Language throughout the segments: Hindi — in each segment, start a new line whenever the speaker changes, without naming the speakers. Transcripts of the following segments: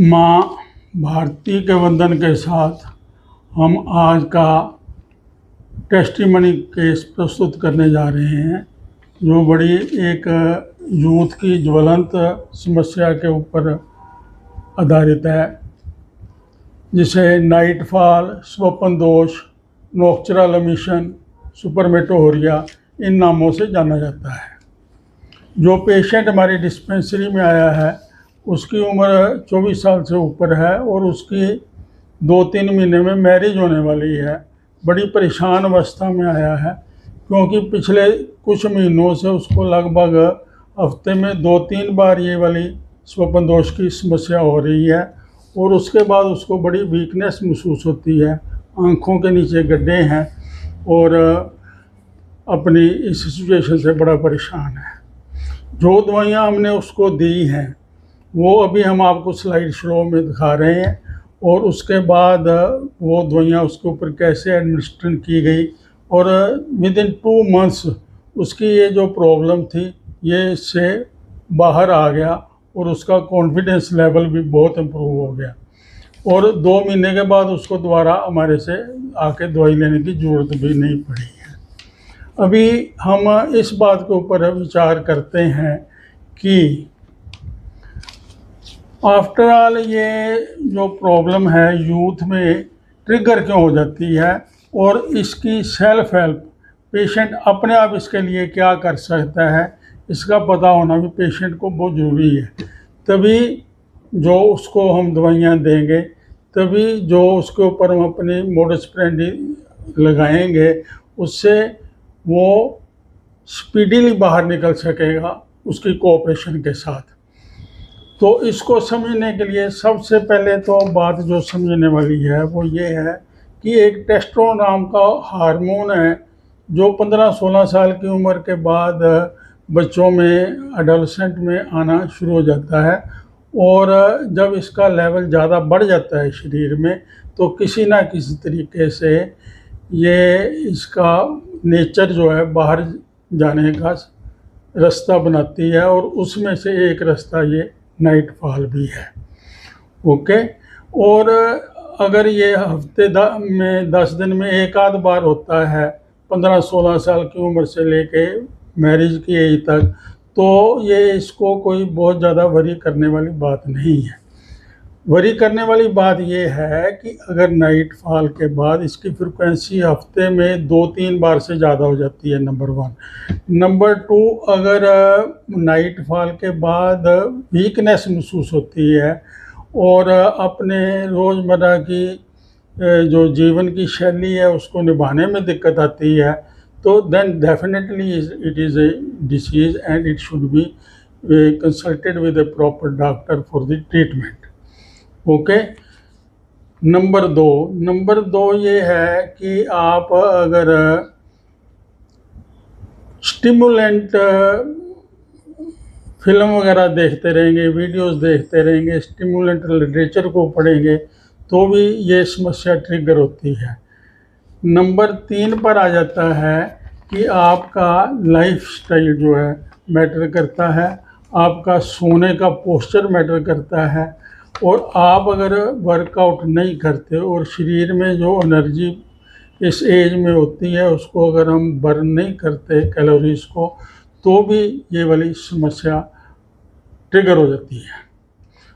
माँ भारती के वंदन के साथ हम आज का टेस्टिमनी केस प्रस्तुत करने जा रहे हैं, जो बड़ी एक यूथ की ज्वलंत समस्या के ऊपर आधारित है, जिसे नाइटफॉल, स्वप्न दोष, नोक्चुरल एमिशन, सुपरमेटोरिया इन नामों से जाना जाता है। जो पेशेंट हमारी डिस्पेंसरी में आया है उसकी उम्र 24 साल से ऊपर है और उसकी 2-3 महीने में मैरिज होने वाली है। बड़ी परेशान अवस्था में आया है, क्योंकि पिछले कुछ महीनों से उसको लगभग हफ्ते में 2-3 बार ये वाली स्वप्न दोष की समस्या हो रही है और उसके बाद उसको बड़ी वीकनेस महसूस होती है, आँखों के नीचे गड्ढे हैं और अपनी इस सिचुएशन से बड़ा परेशान है। जो दवाइयाँ हमने उसको दी हैं वो अभी हम आपको स्लाइड शो में दिखा रहे हैं और उसके बाद वो दवाइयाँ उसके ऊपर कैसे एडमिनिस्ट्रेट की गई और विदिन 2 मंथ्स उसकी ये जो प्रॉब्लम थी ये इससे बाहर आ गया और उसका कॉन्फिडेंस लेवल भी बहुत इम्प्रूव हो गया और 2 महीने के बाद उसको दोबारा हमारे से आके दवाई लेने की ज़रूरत भी नहीं पड़ी है। अभी हम इस बात के ऊपर विचार करते हैं कि आफ्टर ऑल ये जो प्रॉब्लम है यूथ में ट्रिगर क्यों हो जाती है और इसकी सेल्फ हेल्प पेशेंट अपने आप इसके लिए क्या कर सकता है, इसका पता होना भी पेशेंट को बहुत ज़रूरी है। तभी जो उसको हम दवाइयाँ देंगे, तभी जो उसके ऊपर हम अपनी मोडस ऑपरेंडी लगाएंगे, उससे वो स्पीडीली बाहर निकल सकेगा उसकी कोऑपरेशन के साथ। तो इसको समझने के लिए सबसे पहले तो बात जो समझने वाली है वो ये है कि एक टेस्टोस्टेरोन नाम का हार्मोन है जो 15-16 साल की उम्र के बाद बच्चों में, एडोलसेंट में आना शुरू हो जाता है और जब इसका लेवल ज़्यादा बढ़ जाता है शरीर में तो किसी ना किसी तरीके से ये इसका नेचर जो है बाहर जाने का रास्ता बनाती है और उसमें से एक रास्ता ये नाइटफॉल भी है। ओके, और अगर ये हफ्ते में 10 दिन में एक आध बार होता है 15-16 साल की उम्र से लेके मैरिज की एज तक, तो ये इसको कोई बहुत ज़्यादा वरी करने वाली बात नहीं है। वरी करने वाली बात ये है कि अगर नाइटफॉल के बाद इसकी फ्रिक्वेंसी हफ्ते में 2-3 बार से ज़्यादा हो जाती है, नंबर 1। नंबर 2, अगर नाइटफॉल के बाद वीकनेस महसूस होती है और अपने रोज़मर्रा की जो जीवन की शैली है उसको निभाने में दिक्कत आती है, तो then definitely it is a disease and it should be consulted with a proper doctor for the treatment. Okay. Number 2 ये है कि आप अगर स्टिमुलेंट फिल्म वगैरह देखते रहेंगे, वीडियोस देखते रहेंगे, स्टिमुलेंट लिटरेचर को पढ़ेंगे तो भी ये समस्या ट्रिगर होती है। नंबर 3 पर आ जाता है कि आपका लाइफस्टाइल जो है मैटर करता है, आपका सोने का पोस्चर मैटर करता है और आप अगर वर्कआउट नहीं करते और शरीर में जो एनर्जी इस एज में होती है उसको अगर हम बर्न नहीं करते कैलोरीज को, तो भी ये वाली समस्या ट्रिगर हो जाती है।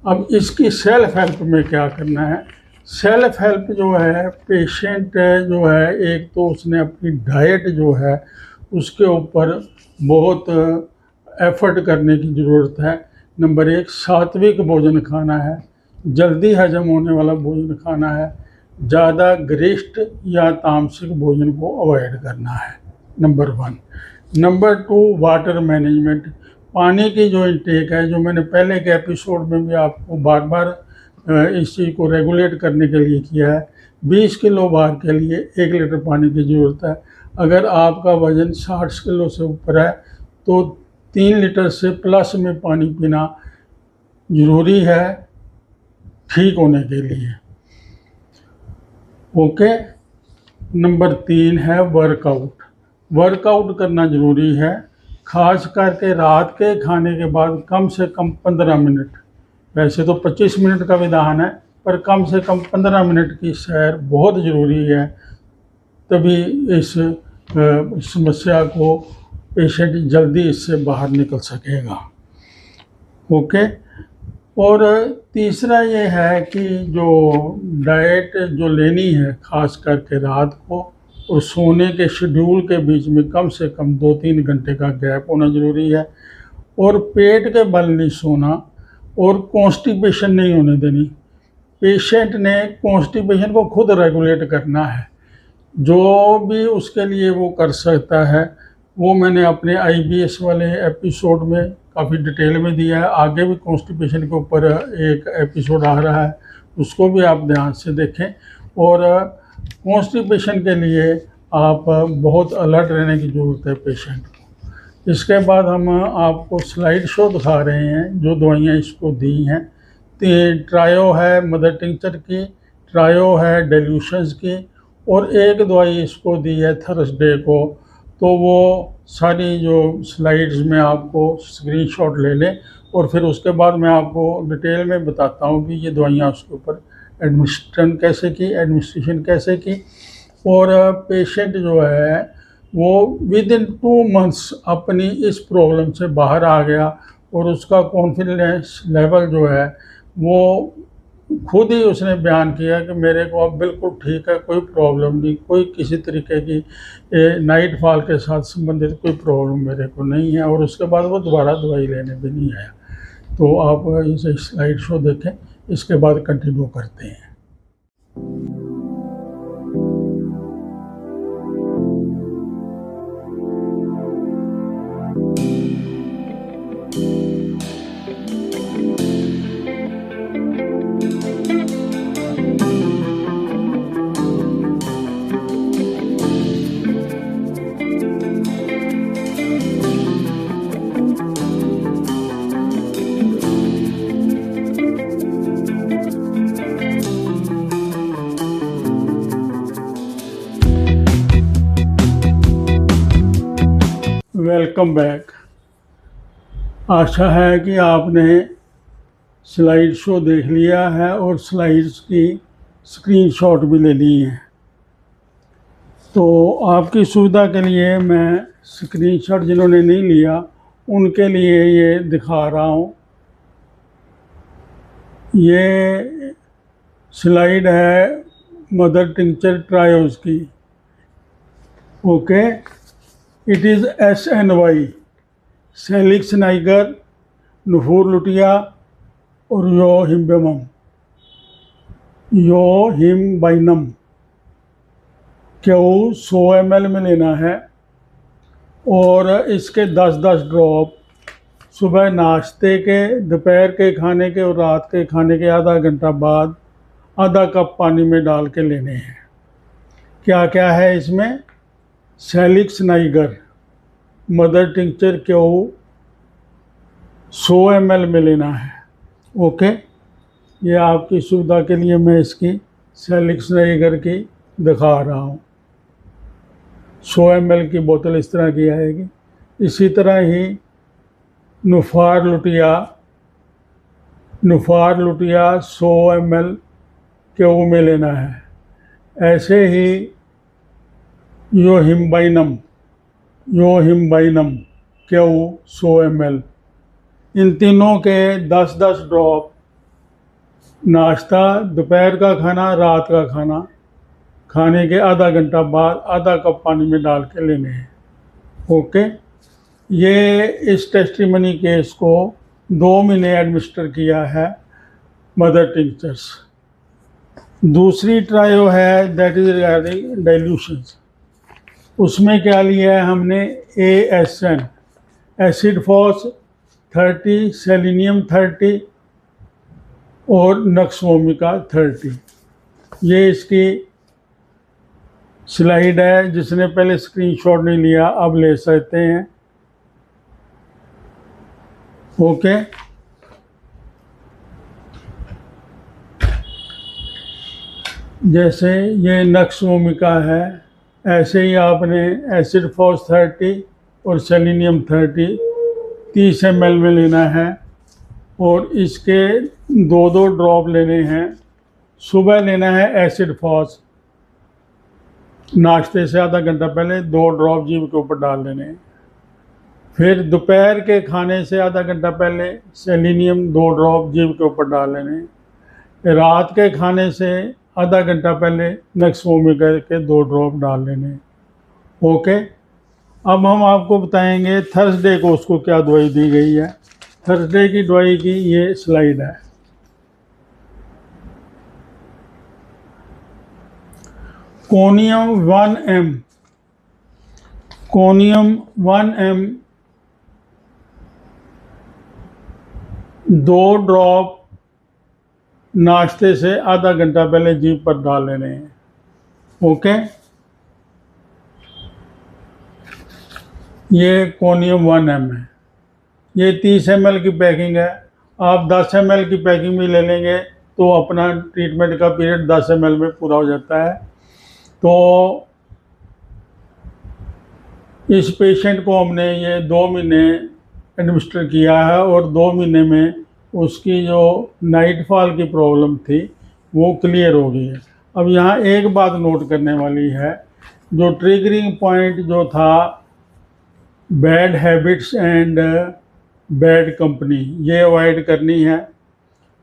अब इसकी सेल्फ हेल्प में क्या करना है? सेल्फ हेल्प जो है, पेशेंट जो है, एक तो उसने अपनी डाइट जो है उसके ऊपर बहुत एफर्ट करने की ज़रूरत है। नंबर 1, सात्विक भोजन खाना है, जल्दी हजम होने वाला भोजन खाना है, ज़्यादा गरिष्ठ या तामसिक भोजन को अवॉइड करना है, नंबर 1। नंबर 2, वाटर मैनेजमेंट, पानी की जो इंटेक है, जो मैंने पहले के एपिसोड में भी आपको बार बार इस चीज़ को रेगुलेट करने के लिए किया है। 20 किलो भार के लिए 1 लीटर पानी की ज़रूरत है। अगर आपका वज़न 60 किलो से ऊपर है तो 3 लीटर से प्लस में पानी पीना ज़रूरी है ठीक होने के लिए। ओके। नंबर 3 है वर्कआउट करना ज़रूरी है, खास करके रात के खाने के बाद कम से कम 15 मिनट वैसे तो 25 मिनट का विधान है, पर कम से कम 15 मिनट की सैर बहुत ज़रूरी है, तभी इस समस्या को पेशेंट जल्दी इससे बाहर निकल सकेगा। ओके। और तीसरा ये है कि जो डाइट जो लेनी है ख़ास करके रात को और सोने के शेड्यूल के बीच में कम से कम 2-3 घंटे का गैप होना ज़रूरी है, और पेट के बल नहीं सोना, और कॉन्स्टिपेशन नहीं होने देनी। पेशेंट ने कॉन्स्टिपेशन को खुद रेगुलेट करना है। जो भी उसके लिए वो कर सकता है वो मैंने अपने IBS वाले एपिसोड में काफ़ी डिटेल में दिया है। आगे भी कॉन्स्टिपेशन के ऊपर एक एपिसोड आ रहा है, उसको भी आप ध्यान से देखें। और कॉन्स्टिपेशन के लिए आप बहुत अलर्ट रहने की ज़रूरत है पेशेंट को। इसके बाद हम आपको स्लाइड शो दिखा रहे हैं जो दवाइयाँ इसको दी हैं। ट्रायो है मदर टिंचर की, ट्रायो है डेल्यूशंस की, और एक दवाई इसको दी है थर्सडे को। तो वो सारी जो स्लाइड्स में आपको स्क्रीनशॉट ले लें, और फिर उसके बाद मैं आपको डिटेल में बताता हूँ कि ये दवाइयाँ उसके ऊपर एडमिनिस्ट्रेशन कैसे की। और पेशेंट जो है वो विद इन 2 मंथ्स अपनी इस प्रॉब्लम से बाहर आ गया, और उसका कॉन्फिडेंस लेवल जो है वो खुद ही उसने बयान किया कि मेरे को अब बिल्कुल ठीक है, कोई प्रॉब्लम नहीं, कोई किसी तरीके की नाइट फॉल के साथ संबंधित कोई प्रॉब्लम मेरे को नहीं है। और उसके बाद वो दोबारा दवाई लेने भी नहीं आया। तो आप इसे स्लाइड शो देखें, इसके बाद कंटिन्यू करते हैं। Welcome back. आशा है कि आपने स्लाइड शो देख लिया है और स्लाइड्स की स्क्रीनशॉट भी ले ली है। तो आपकी सुविधा के लिए मैं स्क्रीनशॉट जिन्होंने नहीं लिया उनके लिए ये दिखा रहा हूँ। ये स्लाइड है मदर टिंचर ट्रायोज की। Okay. It is SNY salix niger, nuphar lutea और योहिम्बाइनम क्यों 100 ml में लेना है, और इसके 10-10 ड्रॉप सुबह नाश्ते के, दोपहर के खाने के और रात के खाने के आधा घंटा बाद आधा कप पानी में डाल के लेने हैं। क्या क्या है इसमें? सेलिक्स नाइगर मदर टिंचर क्यों 100 ml में लेना है। ओके। ये आपकी सुविधा के लिए मैं इसकी सेलिक्स नाइगर की दिखा रहा हूँ। 100 ml की बोतल इस तरह की आएगी। इसी तरह ही नुफार लुटिया 100 ml क्यों में लेना है। ऐसे ही योहिम्बाइनम क्यों 100 ml, इन तीनों के 10-10 ड्रॉप नाश्ता, दोपहर का खाना, रात का खाना खाने के आधा घंटा बाद आधा कप पानी में डाल के लेने हैं। ओके। ये इस टेस्टिमनी केस को 2 महीने एडमिनिस्टर किया है मदर टिंचर्स। दूसरी ट्रायो है दैट इज रिगार्डिंग डाइल्यूशंस। उसमें क्या लिया है हमने? ASN एसिड फॉस 30, सेलिनियम 30 और नक्सवोमिका 30। ये इसकी स्लाइड है। जिसने पहले स्क्रीनशॉट नहीं लिया अब ले सकते हैं। ओके। जैसे ये नक्सवोमिका है, ऐसे ही आपने एसिड फॉस 30 और सेलिनियम 30 30 ml में लेना है। और इसके 2-2 ड्रॉप लेने हैं। सुबह लेना है एसिड फॉस, नाश्ते से आधा घंटा पहले 2 ड्रॉप जीभ के ऊपर डाल लेने हैं। फिर दोपहर के खाने से आधा घंटा पहले सेलिनियम 2 ड्रॉप जीभ के ऊपर डाल लेने हैं। रात के खाने से आधा घंटा पहले नेक्सोमिका के 2 ड्रॉप डाल लेने हैं। ओके, अब हम आपको बताएंगे थर्सडे को उसको क्या दवाई दी गई है। थर्सडे की दवाई की ये स्लाइड है। कोनियम 1 mg 2 ड्रॉप नाश्ते से आधा घंटा पहले जीभ पर डाल लेने हैं। ओके, ये कोनियम 1 mg है। ये 30 ml की पैकिंग है। आप 10 ml की पैकिंग भी ले लेंगे तो अपना ट्रीटमेंट का पीरियड 10 ml में पूरा हो जाता है। तो इस पेशेंट को हमने ये 2 महीने एडमिनिस्टर किया है और 2 महीने में उसकी जो नाइटफॉल की प्रॉब्लम थी वो क्लियर हो गई है। अब यहाँ एक बात नोट करने वाली है, जो ट्रिगरिंग पॉइंट जो था bad habits and bad company, ये अवॉइड करनी है।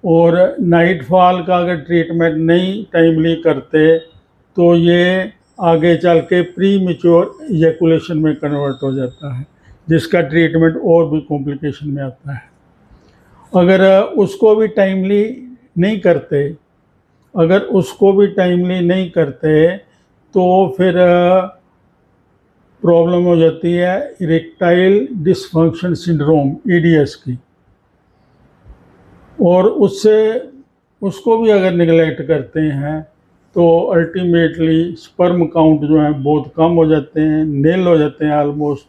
और नाइटफॉल का अगर ट्रीटमेंट नहीं टाइमली करते तो ये आगे चल के प्री मैच्योर इजैकुलेशन में कन्वर्ट हो जाता है, जिसका ट्रीटमेंट और भी कॉम्प्लिकेशन में आता है। अगर उसको भी टाइमली नहीं करते तो फिर प्रॉब्लम हो जाती है इरेक्टाइल डिसफंक्शन सिंड्रोम, ईडीएस की। और उसको भी अगर निगलेक्ट करते हैं तो अल्टीमेटली स्पर्म काउंट जो है बहुत कम हो जाते हैं, नील हो जाते हैं ऑलमोस्ट,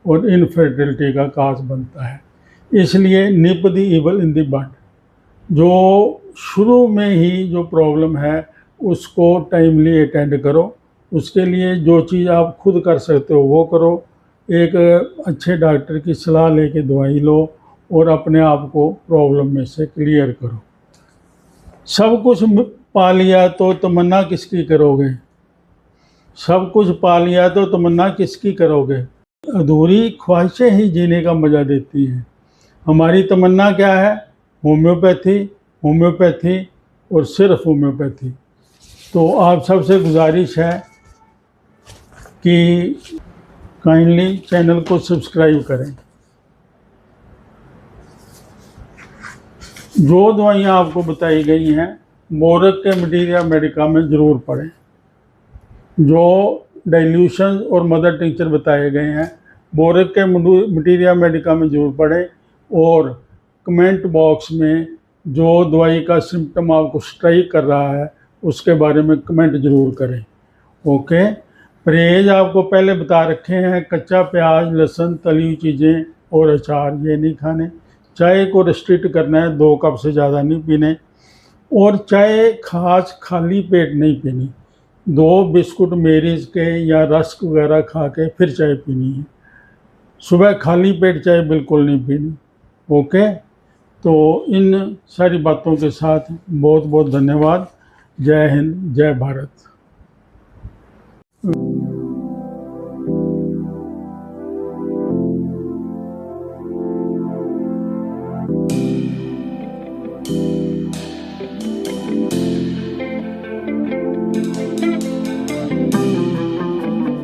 और इनफर्टिलिटी का काज बनता है। इसलिए nip the evil in the bud, जो शुरू में ही जो प्रॉब्लम है उसको टाइमली अटेंड करो। उसके लिए जो चीज़ आप खुद कर सकते हो वो करो। एक अच्छे डॉक्टर की सलाह लेके दवाई लो और अपने आप को प्रॉब्लम में से क्लियर करो। सब कुछ पा लिया तो तमन्ना किसकी करोगे? सब कुछ पा लिया तो तमन्ना किसकी करोगे? अधूरी ख्वाहिशें ही जीने का मज़ा देती हैं। हमारी तमन्ना क्या है? होम्योपैथी और सिर्फ होम्योपैथी। तो आप सबसे गुजारिश है कि काइंडली चैनल को सब्सक्राइब करें। जो दवाइयाँ आपको बताई गई हैं बोरक के मटीरिया मेडिका में ज़रूर पढ़ें। जो डाइल्यूशन और मदर टिंचर बताए गए हैं बोरक के मटीरिया मेडिका में ज़रूर पढ़ें। और कमेंट बॉक्स में जो दवाई का सिम्टम आपको स्ट्राइक कर रहा है उसके बारे में कमेंट ज़रूर करें। ओके, परहेज आपको पहले बता रखे हैं। कच्चा प्याज, लहसुन, तली हुई चीज़ें और अचार ये नहीं खाने। चाय को रेस्ट्रिक्ट करना है, 2 कप से ज़्यादा नहीं पीने। और चाय खाली पेट नहीं पीनी। 2 बिस्कुट मेरीज के या रस्क वगैरह खा के फिर चाय पीनी है। सुबह खाली पेट चाय बिल्कुल नहीं पीनी। ओके, तो इन सारी बातों के साथ बहुत बहुत धन्यवाद। जय हिंद, जय भारत।